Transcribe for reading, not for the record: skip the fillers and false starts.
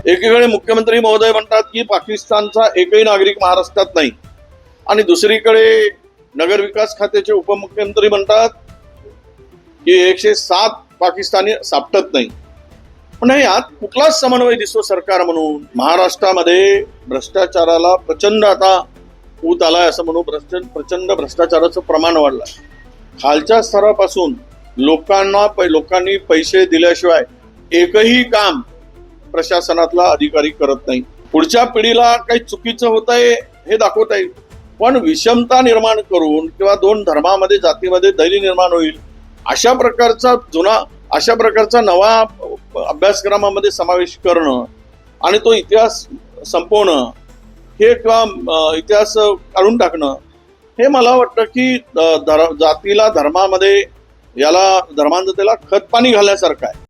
एकीकडे मुख्यमंत्री महोदय म्हणतात की पाकिस्तानचा एकही नागरिक महाराष्ट्रात नाही, आणि दुसरीकडे नगर विकास खात्याचे उपमुख्यमंत्री म्हणतात की 107 पाकिस्तानी सापटत नाही. पण यात कुठलाच समन्वय दिसतो सरकार म्हणून. महाराष्ट्रामध्ये भ्रष्टाचाराला प्रचंड आता ऊत आलाय असं म्हणू. प्रचंड भ्रष्टाचाराचं प्रमाण वाढलंय. खालच्या स्तरापासून लोकांनी पैसे दिल्याशिवाय एकही काम प्रशासनातला अधिकारी करत नाही. पुढच्या पिढीला काही चुकीचं होत आहे हे दाखवता येईल, पण विषमता निर्माण करून किंवा दोन धर्मामध्ये जातीमध्ये दैर्य निर्माण होईल अशा प्रकारचा नवा अभ्यासक्रमामध्ये समावेश करणं आणि तो इतिहास संपवणं हे किंवा इतिहास काढून टाकणं हे मला वाटतं की जातीला धर्मामध्ये याला धर्मांधतेला खतपाणी घालण्यासारखं आहे.